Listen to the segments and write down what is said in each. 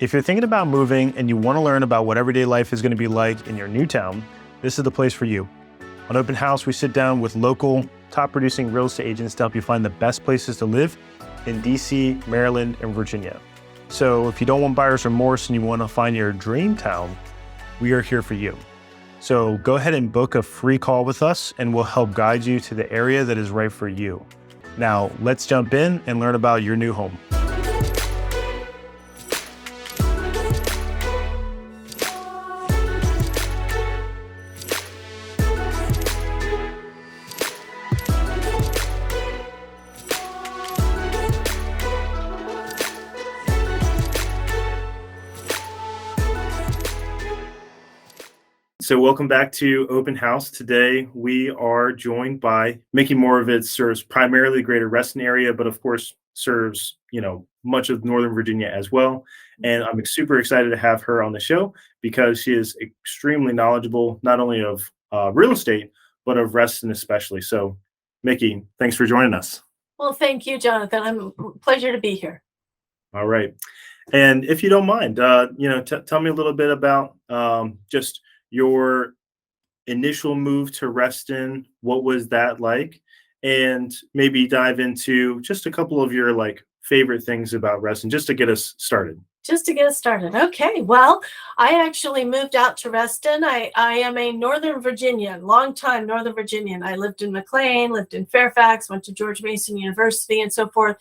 If you're thinking about moving and you want to learn about what everyday life is going to be like in your new town, this is the place for you. On Open House, we sit down with local, top producing real estate agents to help you find the best places to live in DC, Maryland, and Virginia. So if you don't want buyer's remorse and you want to find your dream town, we are here for you. So go ahead and book a free call with us and we'll help guide you to the area that is right for you. Now, let's jump in and learn about your new home. So welcome back to Open House. Today, we are joined by Micki Moravitz, serves primarily the greater Reston area, but of course serves, much of Northern Virginia as well. And I'm super excited to have her on the show because she is extremely knowledgeable, not only of real estate, but of Reston especially. So Micki, thanks for joining us. Well, thank you, Jonathan. I'm pleasure to be here. All right. And if you don't mind, tell me a little bit about just your initial move to Reston. What was that like? And maybe dive into just a couple of your favorite things about Reston, just to get us started. Okay. Well, I actually moved out to Reston. I am a Northern Virginian, longtime Northern Virginian. I lived in McLean, lived in Fairfax, went to George Mason University and so forth.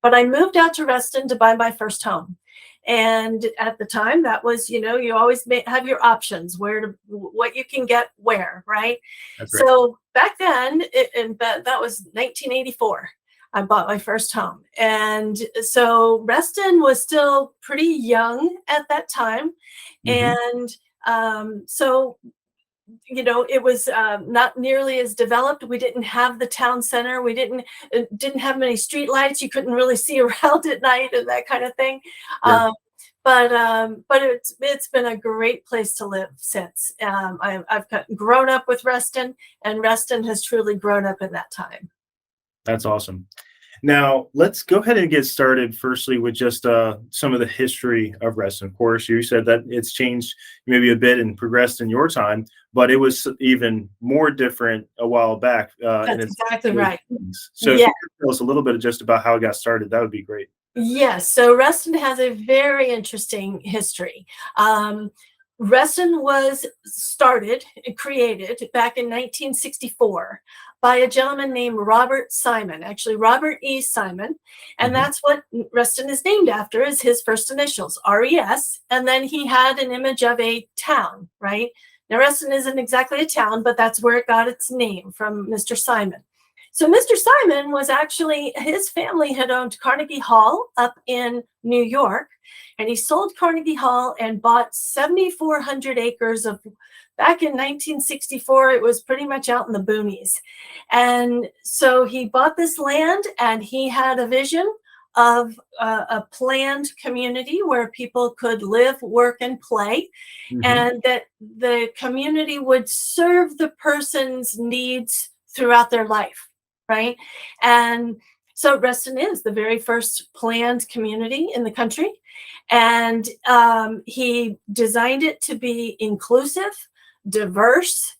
But I moved out to Reston to buy my first home. And at the time that was, you always have your options what you can get where, right? That's right. So back then, that was 1984. I bought my first home. And so Reston was still pretty young at that time. Mm-hmm. And so it was not nearly as developed. We didn't have the town center. We didn't have many street lights. You couldn't really see around at night and that kind of thing. Sure. But it's been a great place to live since. I've grown up with Reston, and Reston has truly grown up in that time. That's awesome. Now, let's go ahead and get started firstly with just some of the history of Reston. Of course, you said that it's changed maybe a bit and progressed in your time, but it was even more different a while back. That's exactly right. So if you could tell us a little bit just about how it got started, that would be great. Yes, so Reston has a very interesting history. Reston was created back in 1964 by a gentleman named Robert Simon, actually Robert E. Simon. And that's what Reston is named after, is his first initials, RES. And then he had an image of a town, right? Now, Reston isn't exactly a town, but that's where it got its name, from Mr. Simon. So Mr. Simon was actually, his family had owned Carnegie Hall up in New York, and he sold Carnegie Hall and bought 7,400 acres of, back in 1964, it was pretty much out in the boonies. And so he bought this land, and he had a vision of a planned community where people could live, work, and play, and that the community would serve the person's needs throughout their life. Right. And so Reston is the very first planned community in the country. And he designed it to be inclusive, diverse,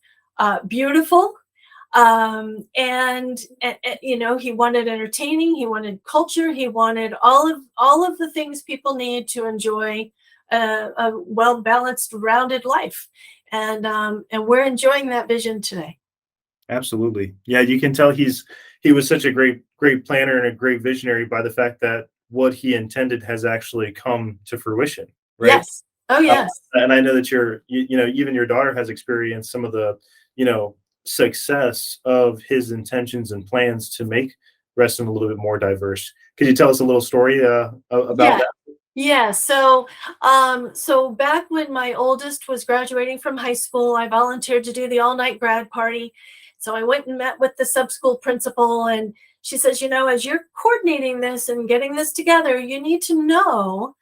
beautiful. And he wanted entertaining, he wanted culture, he wanted all of the things people need to enjoy a well-balanced, rounded life. And we're enjoying that vision today. Absolutely. Yeah, you can tell he was such a great planner and a great visionary by the fact that what he intended has actually come to fruition, right? Yes. Oh, yes. And I know that even your daughter has experienced some of the, success of his intentions and plans to make Reston a little bit more diverse. Could you tell us a little story about that? Yeah. So back when my oldest was graduating from high school, I volunteered to do the all-night grad party. So I went and met with the sub-school principal, and she says, as you're coordinating this and getting this together, you need to know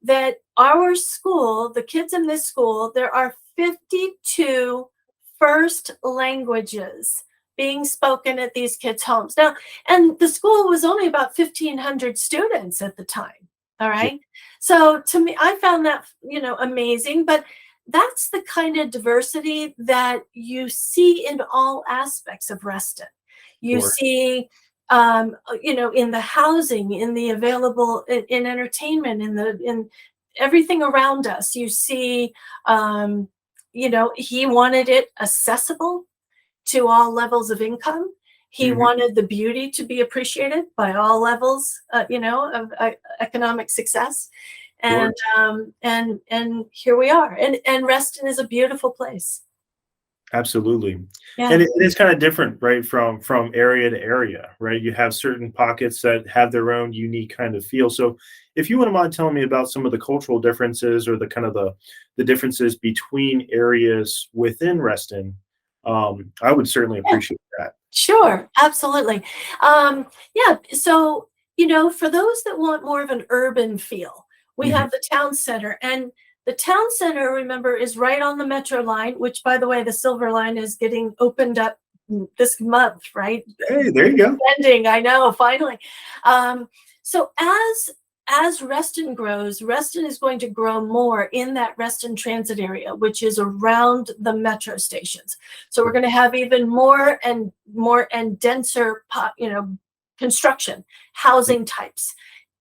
that our school, the kids in this school, there are 52 first languages being spoken at these kids' homes. Now, and the school was only about 1,500 students at the time. All Yeah. right. So to me, I found that, amazing, but that's the kind of diversity that you see in all aspects of Reston. You Sure. see, in the housing, in the available, in entertainment, in everything around us. You see, he wanted it accessible to all levels of income. He Mhm. wanted the beauty to be appreciated by all levels, of economic success, Sure. and here we are. And Reston is a beautiful place. Absolutely. Yeah, And it is kind of different, right, from area to area, right? You have certain pockets that have their own unique kind of feel. So if you wouldn't mind telling me about some of the cultural differences or the kind of the differences between areas within Reston, I would certainly yeah, appreciate that. sure, absolutely. Yeah, so for those that want more of an urban feel, we Mhm. have the town center, and the town center, remember, is right on the metro line, which, by the way, the silver line is getting opened up this month, right? Hey, there you go. Ending, I know, finally. Um, so as Reston grows, Reston is going to grow more in that Reston transit area, which is around the metro stations. So we're going to have even more and denser, construction, housing types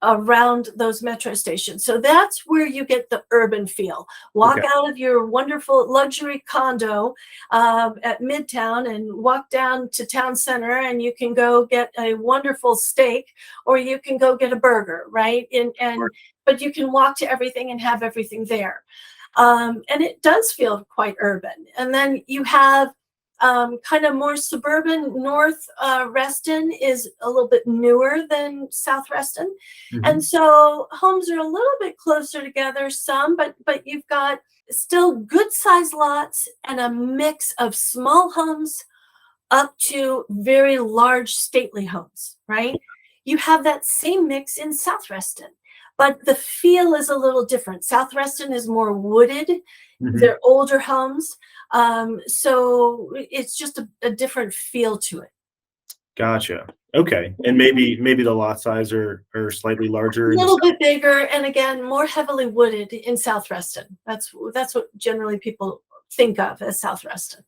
around those metro stations. So that's where you get the urban feel. Walk Okay. out of your wonderful luxury condo at Midtown and walk down to town center, and you can go get a wonderful steak, or you can go get a burger, right? And but you can walk to everything and have everything there. And it does feel quite urban. And then you have kind of more suburban. North Reston is a little bit newer than South Reston, and Mhm. so homes are a little bit closer together. Some, but you've got still good sized lots and a mix of small homes up to very large stately homes, right? You have that same mix in South Reston, but the feel is a little different. South Reston is more wooded, Mhm. they're older homes. So it's just a different feel to it. Gotcha. Okay. And Mhm. maybe the lot size are slightly A larger in the little south. bit bigger, and again, more heavily wooded in South Reston. That's what generally people think of as South Reston.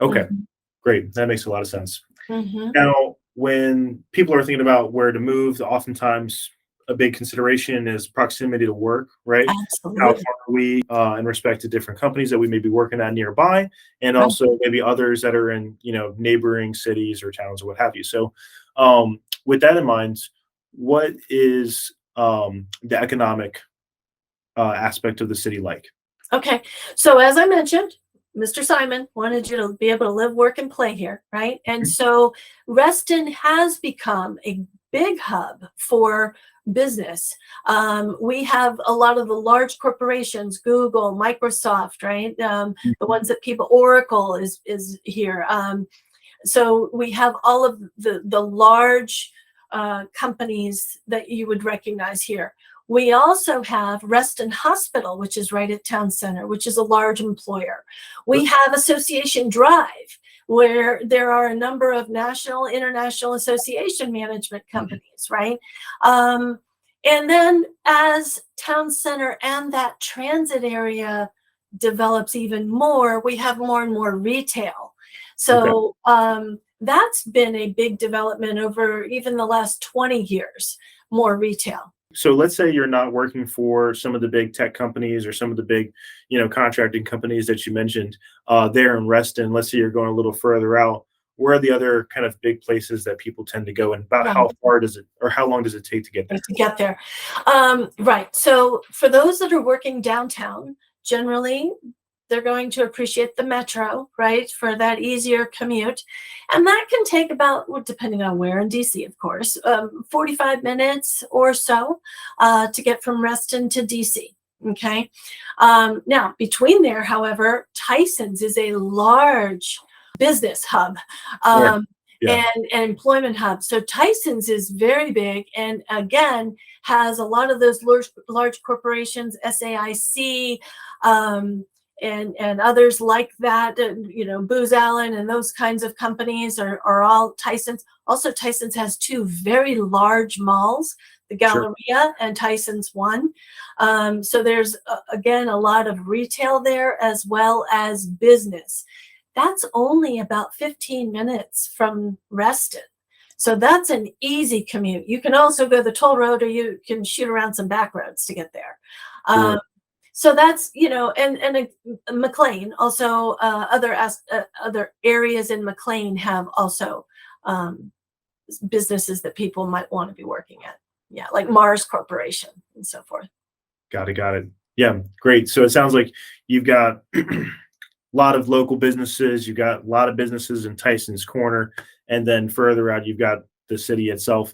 Okay. Mhm. Great. That makes a lot of sense. Mhm. Now, when people are thinking about where to move, oftentimes a big consideration is proximity to work, right? How far Absolutely. are we in respect to different companies that we may be working at nearby, and Right. also maybe others that are in neighboring cities or towns or what have you. So, with that in mind, what is the economic aspect of the city like? Okay. So as I mentioned, Mr. Simon wanted you to be able to live, work, and play here, right? And so Reston has become a big hub for business. We have a lot of the large corporations, Google, Microsoft, right? The ones that people, Oracle is here. So we have all of the large companies that you would recognize here. We also have Reston Hospital, which is right at Town Center, which is a large employer. We have Association Drive, where there are a number of national, international association management companies, right? Um, and then as Town Center and that transit area develops even more, we have more and more retail. Okay. So that's been a big development over even the last 20 years, more retail. So let's say you're not working for some of the big tech companies or some of the big, contracting companies that you mentioned there in Reston. Let's say you're going a little further out. Where are the other kind of big places that people tend to go, and about Right. how far does it or how long does it take to get there? To get there. Right. So for those that are working downtown, generally they're going to appreciate the metro, right, for that easier commute. And that can take about, well, depending on where in DC, of course, 45 minutes or so to get from Reston to DC. Okay. Now, between there, however, Tyson's is a large business hub. Sure. Um, Yeah. and employment hub. So Tyson's is very big, and again has a lot of those large corporations, SAIC, and others like that. Booz Allen and those kinds of companies are all Tyson's. Also, Tyson's has two very large malls, the Sure. Galleria, and Tyson's one. So there's, again, a lot of retail there as well as business. That's only about 15 minutes from Reston. So that's an easy commute. You can also go the toll road, or you can shoot around some back roads to get there. Sure. So that's, and McLean also, other areas in McLean have also businesses that people might want to be working at. Yeah, like Mars Corporation and so forth. Got it. Got it. Yeah. Great. So it sounds like you've got a lot of local businesses. You've got a lot of businesses in Tyson's Corner. And then further out, you've got the city itself.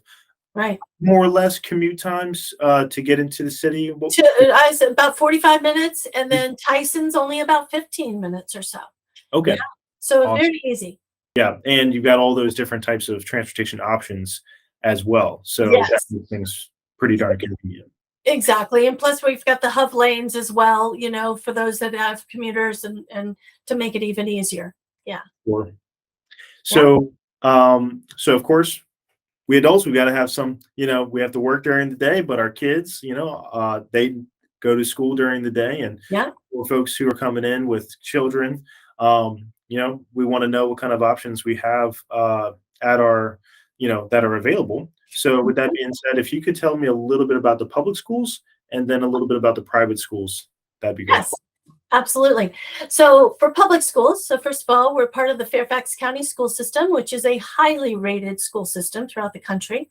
Right. More or less commute times to get into the city. I said about 45 minutes, and then Tyson's only about 15 minutes or so. Okay. Yeah. So Awesome. very easy. Yeah. And you've got all those different types of transportation options as well. So Yes. that makes things pretty darn convenient. Exactly. And plus we've got the hub lanes as well, for those that have commuters, and to make it even easier. Yeah. Sure. So, so of course, we adults, we got to have some, we have to work during the day, but our kids, they go to school during the day. And Yeah. for folks who are coming in with children, we want to know what kind of options we have at our, that are available. So with that being said, if you could tell me a little bit about the public schools and then a little bit about the private schools, that'd be great. Yes. Absolutely. So for public schools, so first of all, we're part of the Fairfax County school system, which is a highly rated school system throughout the country.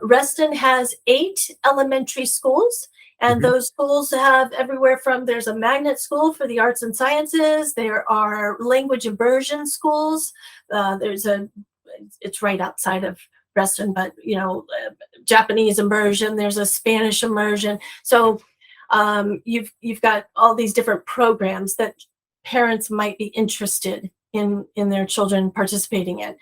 Reston has 8 elementary schools, and those schools have everywhere from, there's a magnet school for the arts and sciences. There are language immersion schools. It's right outside of Reston, but Japanese immersion. There's a Spanish immersion. So you've got all these different programs that parents might be interested in their children participating in.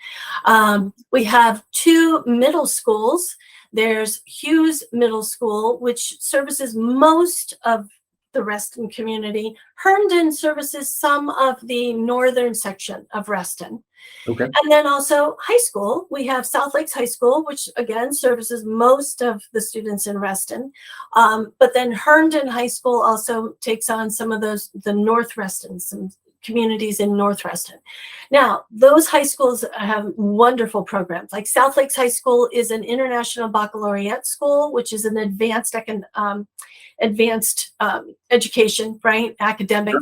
We have 2 middle schools. There's Hughes Middle School, which services most of the Reston community. Herndon services some of the northern section of Reston. Okay. And then also high school, we have South Lakes High School, which again services most of the students in Reston. But then Herndon High School also takes on some of the North Reston, some communities in North Reston. Now, those high schools have wonderful programs. Like South Lakes High School is an international baccalaureate school, which is an advanced education, right? Academic.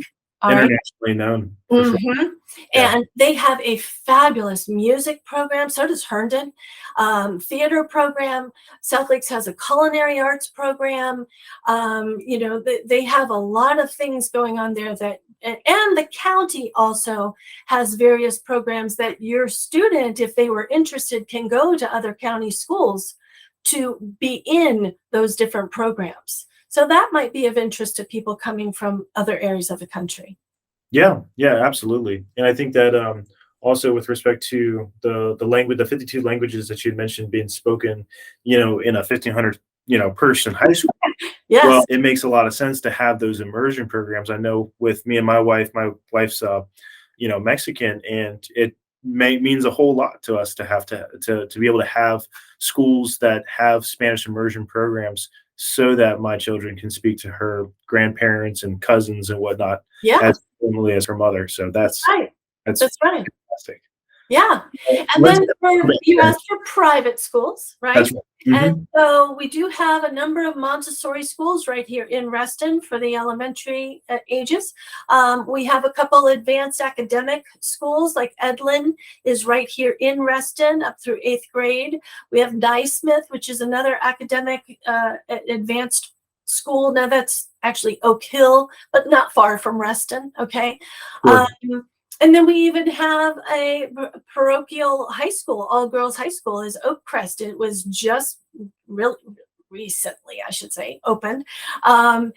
Internationally known. For sure. And they have a fabulous music program. So does Herndon. Theater program. South Lakes has a culinary arts program. They have a lot of things going on there and the county also has various programs that your student, if they were interested, can go to other county schools to be in those different programs. So that might be of interest to people coming from other areas of the country. Yeah, absolutely. And I think that also with respect to the language, the 52 languages that you had mentioned being spoken, in a 1,500, person high school. Yes. Well, it makes a lot of sense to have those immersion programs. I know with me and my wife's, Mexican, and it means a whole lot to us to have to be able to have schools that have Spanish immersion programs, so that my children can speak to her grandparents and cousins and whatnot, as formally as her mother. So that's right. That's right. Fantastic. Yeah. And then you asked for private schools, right? That's right. And so we do have a number of Montessori schools right here in Reston for the elementary ages. We have a couple advanced academic schools, like Edlin is right here in Reston up through 8th grade. We have Naismith, which is another academic advanced school. Now that's actually Oak Hill, but not far from Reston. Okay. Sure. And then we even have a parochial high school, all girls high school is Oakcrest. It was just really recently, I should say, opened. And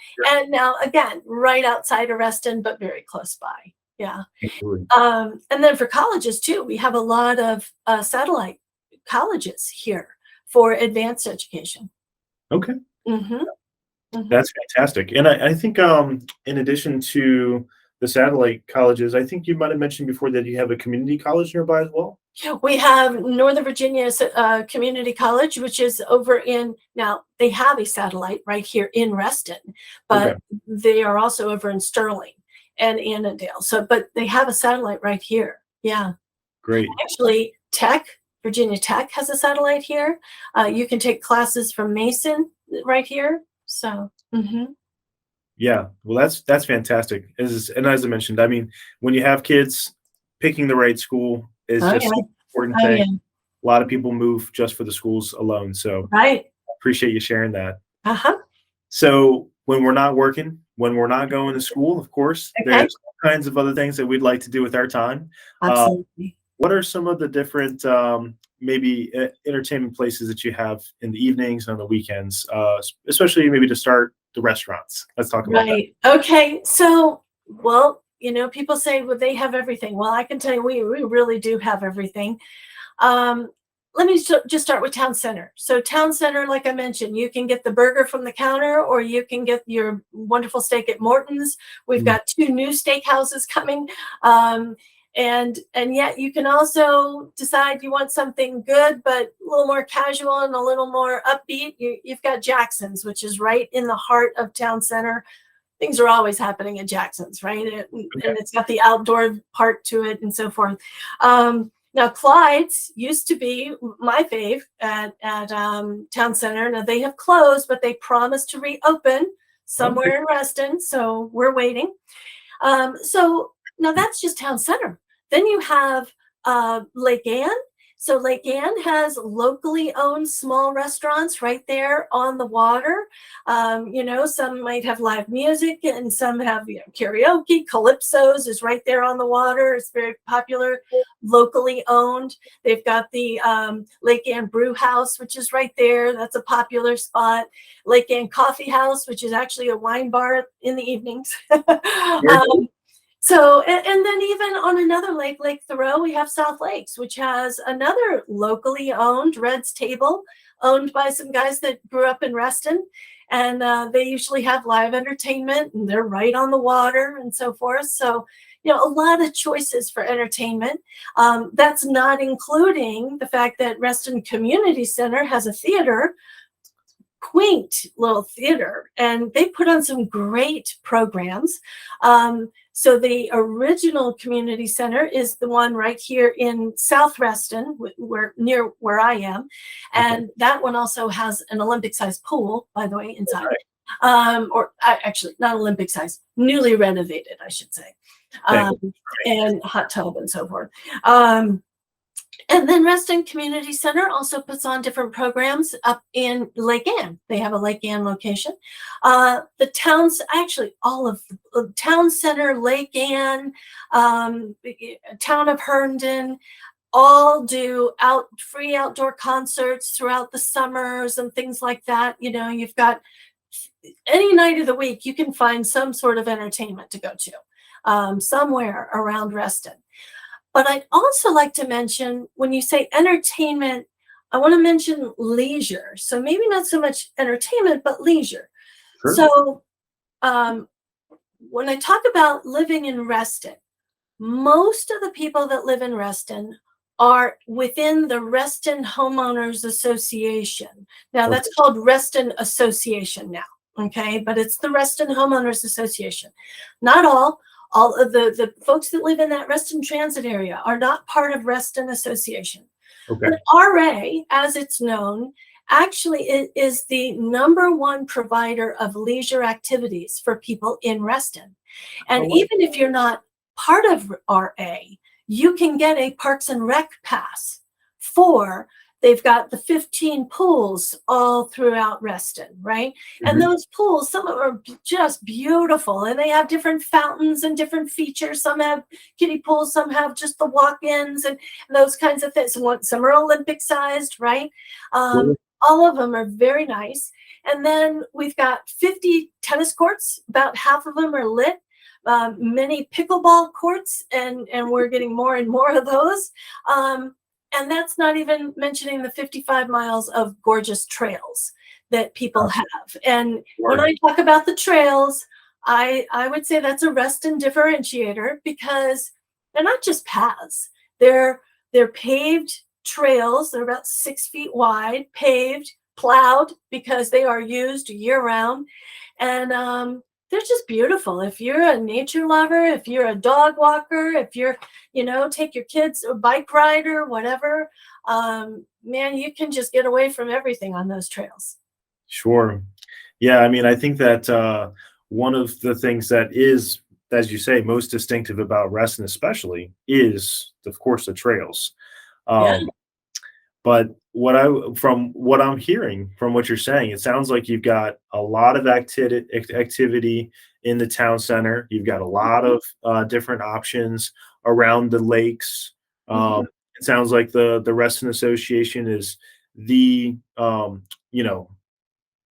now again, right outside of Reston, but very close by. Yeah. And then for colleges too, we have a lot of satellite colleges here for advanced education. Okay. That's fantastic. And I think in addition to the satellite colleges, I think you might have mentioned before that you have a community college nearby as well. We have Northern Virginia Community College, which is over in, now they have a satellite right here in Reston, Okay, but they are also over in Sterling and Annandale. So, but they have a satellite right here. Yeah. great. Actually, Virginia Tech has a satellite here. You can take classes from Mason right here. So, Yeah, well, that's fantastic. And as I mentioned, I mean, when you have kids, picking the right school is oh just yeah, an important oh thing. yeah, A lot of people move just for the schools alone, so right. appreciate you sharing that. Uh-huh. So when we're not working, when we're not going to school, of course, Okay. there's all kinds of other things that we'd like to do with our time. Uh, Absolutely. what are some of the different maybe entertainment places that you have in the evenings and on the weekends, especially maybe to start the restaurants? Let's talk about that. Right. Okay. So, well, people say, well, they have everything. Well, I can tell you, we really do have everything. Um, Let me just start with Town Center. So, Town Center, like I mentioned, you can get the burger from the counter, or you can get your wonderful steak at Morton's. We've Mm, got 2 new steakhouses coming. Um, and yet you can also decide you want something good but a little more casual and a little more upbeat. You've got Jackson's, which is right in the heart of Town Center. Things are always happening at Jackson's, right? And okay. it's got the outdoor part to it and so forth. Now, Clyde's used to be my fave at Town Center. Now, they have closed, but they promised to reopen Okay. somewhere in Reston, so we're waiting. So now that's just Town Center. Then you have Lake Anne. So Lake Anne has locally owned small restaurants right there on the water. Some might have live music and some have karaoke. Calypso's is right there on the water. It's very popular, locally owned. They've got the Lake Anne Brew House, which is right there. That's a popular spot. Lake Anne Coffee House, which is actually a wine bar in the evenings. Very cool. So, and then even on another lake, Lake Thoreau, we have South Lakes, which has another locally owned Red's Table, owned by some guys that grew up in Reston. And they usually have live entertainment and they're right on the water and so forth. So, a lot of choices for entertainment. That's not including the fact that Reston Community Center has a theater, quaint little theater, and they put on some great programs. So the original community center is the one right here in South Reston, near where I am, Okay. and that one also has an Olympic-sized pool, by the way, inside. Actually, not Olympic-sized, newly renovated, I should say, Okay. and hot tub and so forth. And then Reston Community Center also puts on different programs up in Lake Anne. They have a Lake Anne location. The towns, actually, all of the Town Center, Lake Anne, Town of Herndon, all do free outdoor concerts throughout the summers and things like that. You've got any night of the week, you can find some sort of entertainment to go to somewhere around Reston. But I'd also like to mention, when you say entertainment, I want to mention leisure. So maybe not so much entertainment, but leisure. Sure. So when I talk about living in Reston, most of the people that live in Reston are within the Reston Homeowners Association. Now, Okay. that's called Reston Association now, okay? But it's the Reston Homeowners Association. Not all of the folks that live in that Reston transit area are not part of Reston Association. Okay. But RA, as it's known, actually is the #1 provider of leisure activities for people in Reston. And Oh, wow. even if you're not part of RA, you can get a Parks and Rec pass they've got the 15 pools all throughout Reston, right? And Mhm. those pools, some of them are just beautiful, and they have different fountains and different features. Some have kiddie pools, some have just the walk-ins and those kinds of things. Some are Olympic sized, right? Cool. All of them are very nice. And then we've got 50 tennis courts. About half of them are lit. Many pickleball courts, and we're getting more and more of those. And that's not even mentioning the 55 miles of gorgeous trails that people have. And when I talk about the trails, I would say that's a Reston differentiator, because they're not just paths. They're They're paved trails. They're about 6 feet wide, paved, plowed, because they are used year round. And they're just beautiful. If you're a nature lover, if you're a dog walker, if you're, take your kids a bike rider, whatever, man, you can just get away from everything on those trails. Sure. Yeah, I mean, I think that one of the things that is, as you say, most distinctive about Reston, especially, is, of course, the trails. Yeah. Um, but from what I'm hearing, from what you're saying, it sounds like you've got a lot of activity in the town center. You've got a lot Mhm. of different options around the lakes. Mhm. It sounds like the Reston Association is the you know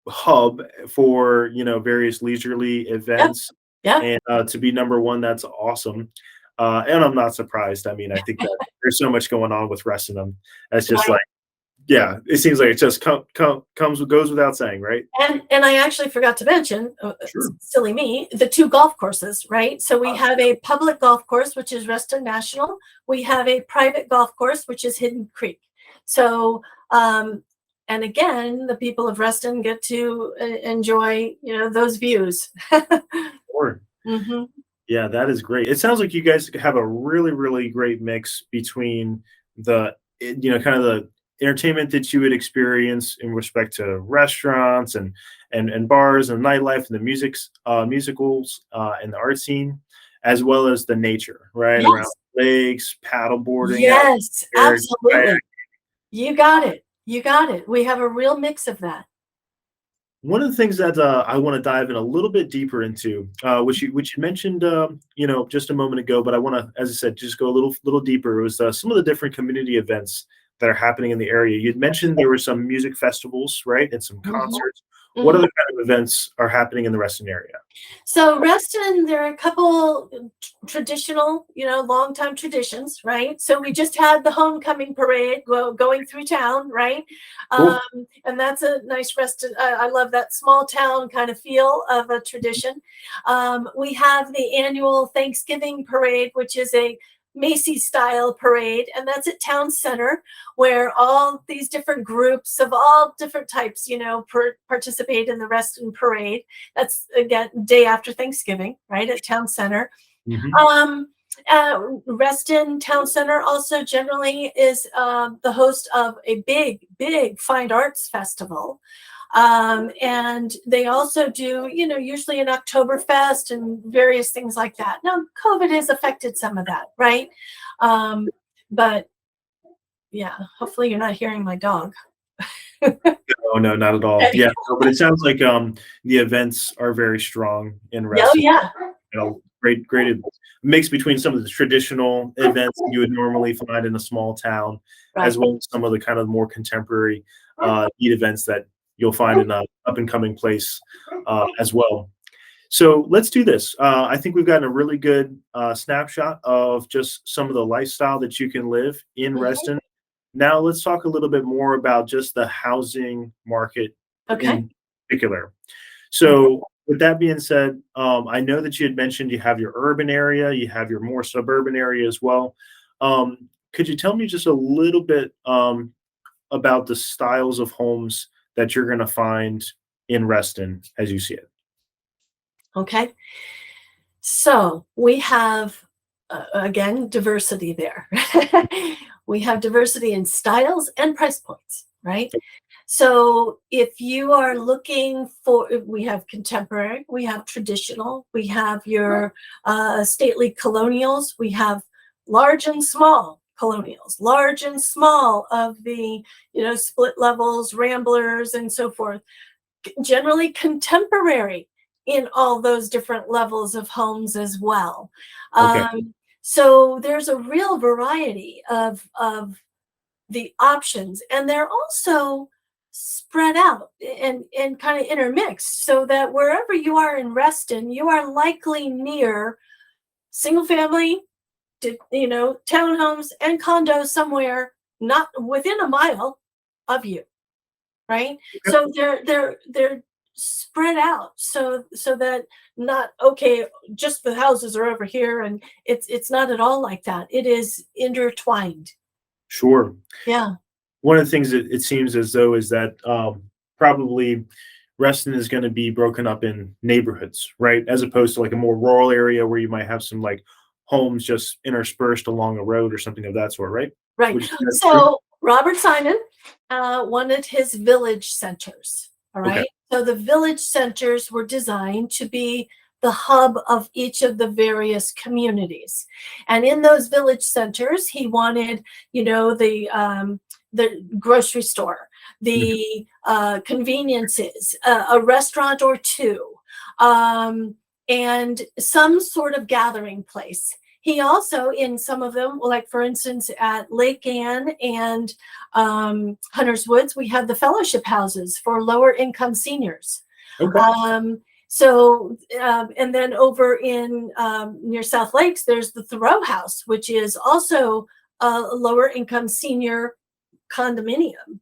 hub for various leisurely Yeah. events, Yeah. and to be number one, that's awesome. And I'm not surprised. I mean, I think that there's so much going on with Reston. That's just Right. like, yeah, it seems like it just goes without saying, right? And I actually forgot to mention, Sure. silly me, the two golf courses, right? So we have a public golf course, which is Reston National. We have a private golf course, which is Hidden Creek. So, and again, the people of Reston get to enjoy, those views. Sure. Hmm. Yeah, that is great. It sounds like you guys have a really, really great mix between kind of the entertainment that you would experience in respect to restaurants and bars and nightlife and the musicals and the art scene, as well as the nature, right? Around Yes, lakes, paddle boarding out yes, there, kayak. absolutely. You got it. You got it. We have a real mix of that. One of the things that I want to dive in a little bit deeper into, which you mentioned, just a moment ago, but I want to, as I said, just go a little deeper. It was some of the different community events that are happening in the area. You'd mentioned there were some music festivals, right, and some Mhm, concerts. What mhm. other kind of events are happening in the Reston area? So Reston, there are a couple traditional, long-time traditions, right? So we just had the homecoming parade going through town, right? Cool. And that's a nice Reston. I love that small town kind of feel of a tradition. We have the annual Thanksgiving parade, which is a Macy's style parade, and that's at Town Center, where all these different groups of all different types, participate in the Reston parade. That's again day after Thanksgiving, right, at Town Center. Hmm. Um, Reston Town Center also generally is the host of a big fine arts festival. And they also do, usually an Oktoberfest and various things like that. Now, COVID has affected some of that, right? Um, but yeah, hopefully you're not hearing my dog. Oh no, not at all. Yeah, no, but it sounds like the events are very strong in Oh Reston. yeah, Great mix between some of the traditional events you would normally find in a small town, as right. well as some of the kind of more contemporary neat events that you'll find in a up and coming place as well. So let's do this. I think we've gotten a really good snapshot of just some of the lifestyle that you can live in Mhm. Reston. Now let's talk a little bit more about just the housing market Okay. in particular. So with that being said, I know that you had mentioned you have your urban area, you have your more suburban area as well. Could you tell me just a little bit about the styles of homes that you're going to find in Reston as you see it? Okay. So we have, again, diversity there. We have diversity in styles and price points, right? So if you are looking for, we have contemporary, we have traditional, we have your stately colonials, we have large and small colonials, large and small of the, split levels, ramblers, and so forth. Generally contemporary in all those different levels of homes as well. Okay. So there's a real variety of the options, and they're also spread out and kind of intermixed, so that wherever you are in Reston, you are likely near single family, townhomes and condos somewhere not within a mile of you, right? Okay. So they're spread out, so that not okay, just the houses are over here, and it's not at all like that. It is intertwined. Sure. Yeah. One of the things that it seems as though is that probably Reston is going to be broken up in neighborhoods, right? As opposed to like a more rural area where you might have some like homes just interspersed along a road or something of that sort, right? Right. Would you say that's true? So Robert Simon wanted his village centers. All Okay. right. So the village centers were designed to be the hub of each of the various communities. And in those village centers, he wanted, the grocery store, Mhm. the conveniences, a restaurant or two, um, and some sort of gathering place. He also, in some of them, like for instance, at Lake Ann and Hunter's Woods, we have the fellowship houses for lower income seniors. Okay. And then over in near South Lakes, there's the Thoreau House, which is also a lower income senior condominium.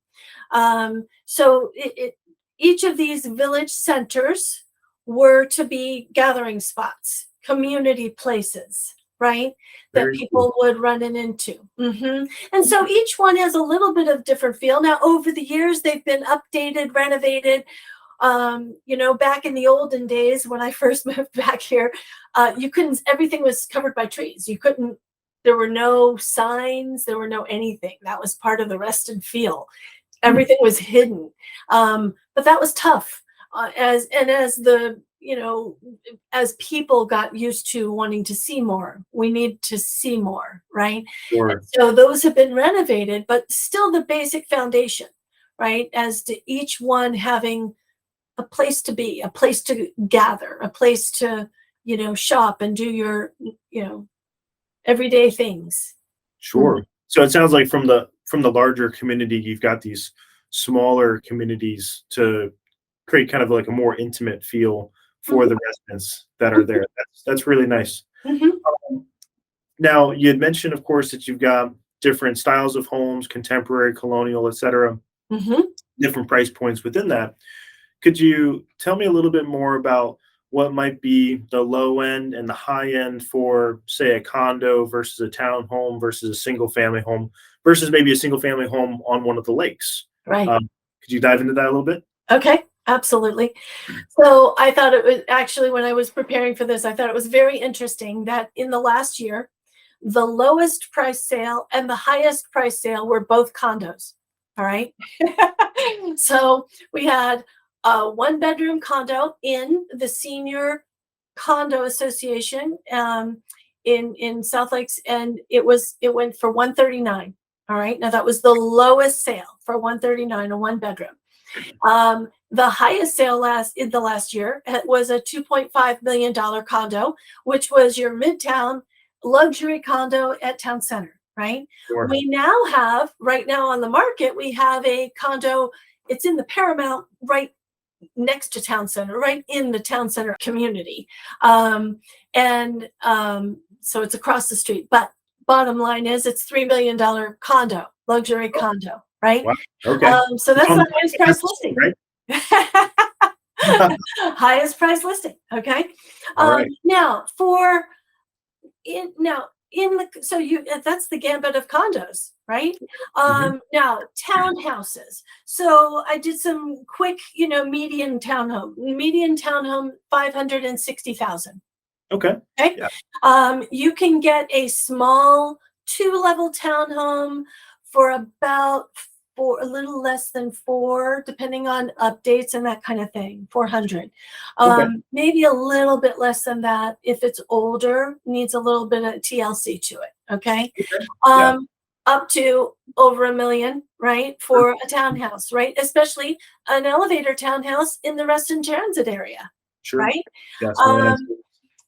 Each of these village centers were to be gathering spots, community places, right? That Very cool. people would run into. And so each one has a little bit of different feel. Now, over the years, they've been updated, renovated. Back in the olden days when I first moved back here, everything was covered by trees. There were no signs, there were no anything. That was part of the Reston feel. Hmm. Everything was hidden. But that was tough. As people got used to wanting to see more, we need to see more, right? And Sure. so those have been renovated, but still the basic foundation, right? As to each one having a place to be, a place to gather, a place to, shop and do your, everyday things. Mhm. Sure. So it sounds like from the larger community, you've got these smaller communities to create kind of like a more intimate feel for Mhm. the residents that are there. That's really nice. Mhm. Um, Now, you had mentioned, of course, that you've got different styles of homes, contemporary, colonial, etc., Mhm. different price points within that. Could you tell me a little bit more about what might be the low end and the high end for, say, a condo versus a townhome versus a single family home versus maybe a single family home on one of the lakes? Right. Um, could you dive into that a little bit? Okay. Absolutely. So I thought it was actually, when I was preparing for this, I thought it was very interesting that in the last year, the lowest price sale and the highest price sale were both condos. All right. So we had a one bedroom condo in the Senior Condo Association in South Lakes, and it went for 139. All right. Now that was the lowest sale for 139, a one bedroom. The highest sale in the last year was a $2.5 million condo, which was your midtown luxury condo at Town Center, right? Sure. We now have, right now on the market, we have a condo. It's in the Paramount, right next to Town Center, right in the Town Center community. So it's across the street. But bottom line is it's $3 million condo, luxury condo, right? Wow. Okay. So It's that's on the the highest that's price the street, listing. right? Highest price listing. Okay. All right. Now for in the so you that's the gambit of condos, right? Mhm. Now townhouses. So I did some quick, median townhome 560,000. Okay. Okay. Yeah. You can get a small two-level townhome for about a little less than four, depending on updates and that kind of thing, 400. Okay. Maybe a little bit less than that if it's older, needs a little bit of TLC to it. Okay. Okay. Yeah. Um, Up to over $1 million, right, Sure. for a townhouse, right? Especially an elevator townhouse in the Reston Transit area, Sure. right? Yes. Really nice. Um,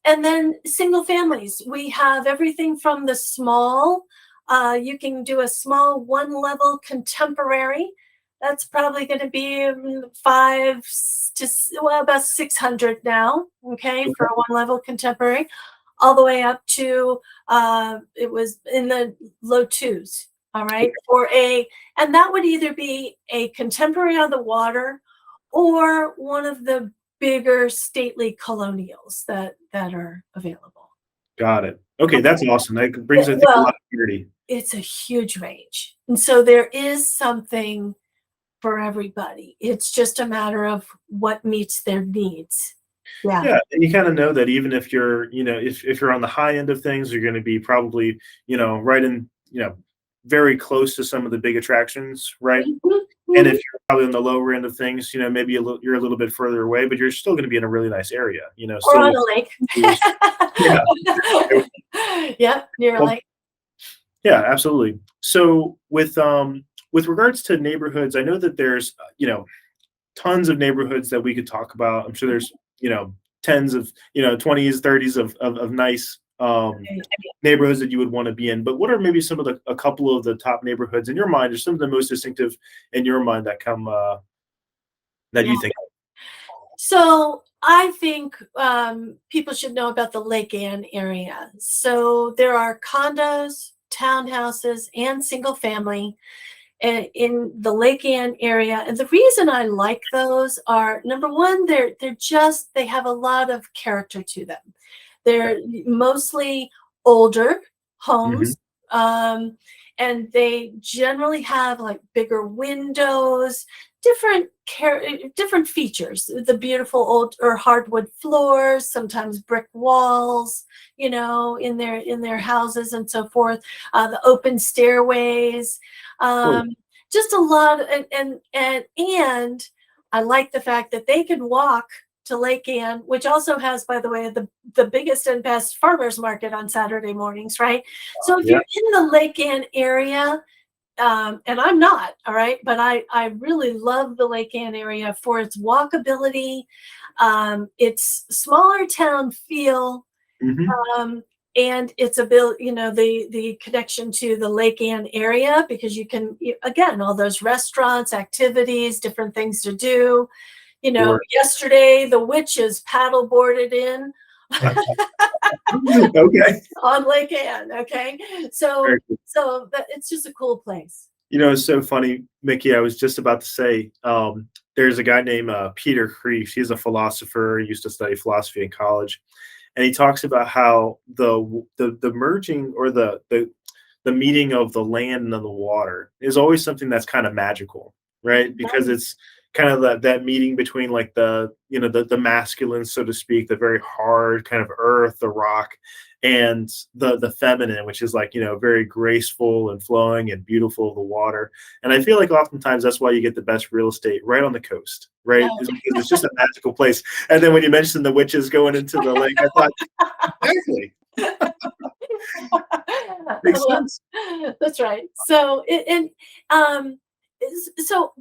and then single families, we have everything from the small, you can do a small one level contemporary. That's probably going to be about 600 now, okay, for Okay. a one level contemporary, all the way up to, it was in the low twos, all right, and that would either be a contemporary on the water or one of the bigger stately colonials that are available. Got it. Okay, Okay. that's awesome. That Yeah, brings, I think, a lot well, of clarity. it's a huge range. And so there is something for everybody. It's just a matter of what meets their needs. Yeah. Yeah, and you kind of know that even if you're, if you're on the high end of things, you're going to be probably, right in, very close to some of the big attractions, right? Mhm, And mhm. if you're probably on the lower end of things, maybe you're a little bit further away, but you're still going to be in a really nice area, Or still on with a lake. views. Yeah. Yep, near a Well, lake. yeah, absolutely. So with regards to neighborhoods, I know that there's tons of neighborhoods that we could talk about. I'm sure there's tens of 20s, 30s of nice Right. neighborhoods that you would want to be in. But what are maybe some of a couple of the top neighborhoods in your mind, or some of the most distinctive in your mind that come that Yeah. you think? So I think people should know about the Lake Anne area. So there are condos, townhouses, and single family in the Lake Anne area. And the reason I like those are, number one, they have a lot of character to them. Okay. They're mostly older Hmm. homes. Um, and they generally have like bigger windows, different features. The beautiful old or hardwood floors, sometimes brick walls, in their houses and so forth. The open stairways, Cool. um, just a lot. And I like the fact that they can walk to Lake Anne, which also has, by the way, the biggest and best farmers market on Saturday mornings, right? So if Yeah. you're in the Lake Anne area, and I'm not, all right, but I really love the Lake Anne area for its walkability, its smaller town feel, Hmm. um, and its ability, the connection to the Lake Anne area, because again, all those restaurants, activities, different things to do. Sure. Yesterday the witches paddle boarded in Okay. on Lake Anne. Okay, so Very cool. it's just a cool place. It's so funny, Mickey. I was just about to say, there's a guy named Peter Kreeft. He's a philosopher. He used to study philosophy in college, and he talks about how the merging, or the meeting of the land and the water is always something that's kind of magical, right? Because it's kind of that meeting between, like, the masculine, so to speak, the very hard kind of earth, the rock, and the feminine, which is, like, very graceful and flowing and beautiful, the water. And I feel like oftentimes that's why you get the best real estate right on the coast, right? Oh. Is because it's just a magical place. And then when you mentioned the witches going into the lake, I thought, exactly, makes Well, sense. that's right. So um,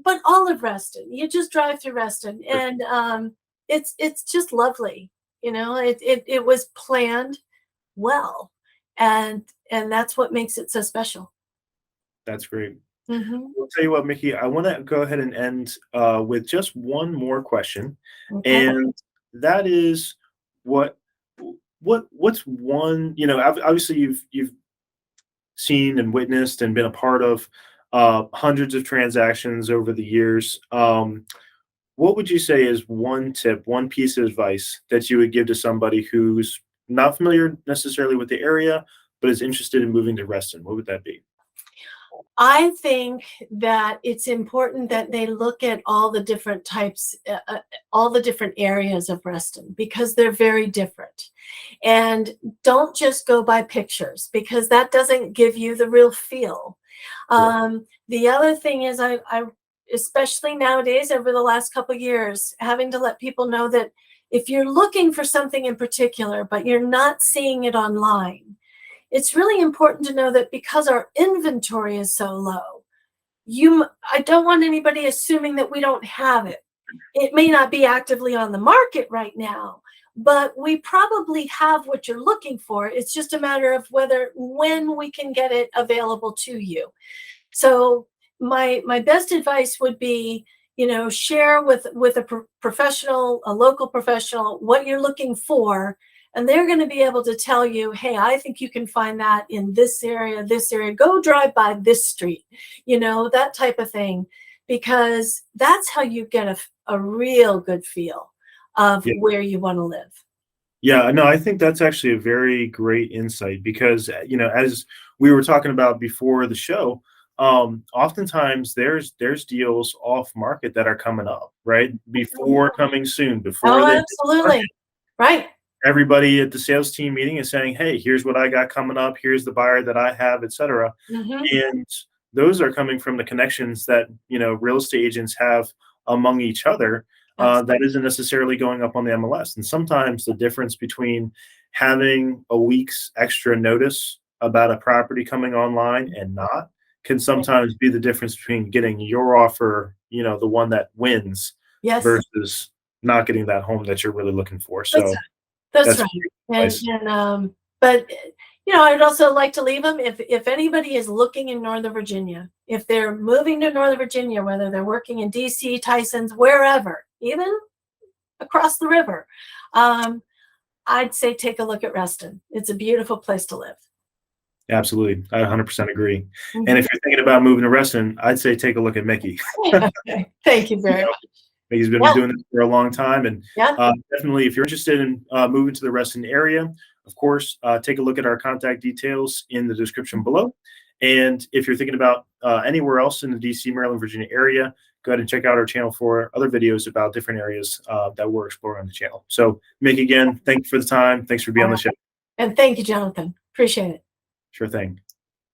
but all of Reston, you just drive through Reston, and it's just lovely. It was planned well, and that's what makes it so special. That's great. Hmm. I'll tell you what, Mickey, I want to go ahead and end with just one more question, Okay. and that is, what what's one, obviously you've seen and witnessed and been a part of hundreds of transactions over the years. What would you say is one tip, one piece of advice that you would give to somebody who's not familiar necessarily with the area, but is interested in moving to Reston? What would that be? I think that it's important that they look at all the different types, all the different areas of Reston, because they're very different. And don't just go by pictures, because that doesn't give you the real feel. Sure. The other thing is, I especially nowadays, over the last couple of years, having to let people know that if you're looking for something in particular, but you're not seeing it online, it's really important to know that because our inventory is so low, I don't want anybody assuming that we don't have it. It may not be actively on the market right now, but we probably have what you're looking for. It's just a matter of when we can get it available to you. So my best advice would be, share with a professional, a local professional, what you're looking for, and they're going to be able to tell you, hey, I think you can find that in this area, this area. Go drive by this street, that type of thing, because that's how you get a real good feel of Yeah. where you want to live. Yeah, no, I think that's actually a very great insight because, as we were talking about before the show, oftentimes there's deals off market that are coming up, right? Before coming soon, before Oh, they hit the market. absolutely. Right. Everybody at the sales team meeting is saying, "Hey, here's what I got coming up. Here's the buyer that I have, etc." Hmm. And those are coming from the connections that real estate agents have among each other. That isn't necessarily going up on the MLS. And sometimes the difference between having a week's extra notice about a property coming online and not can sometimes be the difference between getting your offer, the one that wins, Yes, versus not getting that home that you're really looking for. that's So that's that's right. great And advice. but I'd also like to leave them if anybody is looking in Northern Virginia, if they're moving to Northern Virginia, whether they're working in DC, Tyson's, wherever, even across the river, um, I'd say take a look at Reston. It's a beautiful place to live. Absolutely. I 100% agree. And Mhm. if you're thinking about moving to Reston, I'd say take a look at Mickey. Okay. Thank you very You know, much. Mickey's been Yeah, doing this for a long time. And yeah. definitely, if you're interested in moving to the Reston area, of course, take a look at our contact details in the description below. And if you're thinking about anywhere else in the DC, Maryland, Virginia area, go ahead and check out our channel for other videos about different areas that we're exploring on the channel. So, Mickey, again, thank you for the time. Thanks for being All on the right. show. And thank you, Jonathan. Appreciate it. Sure thing.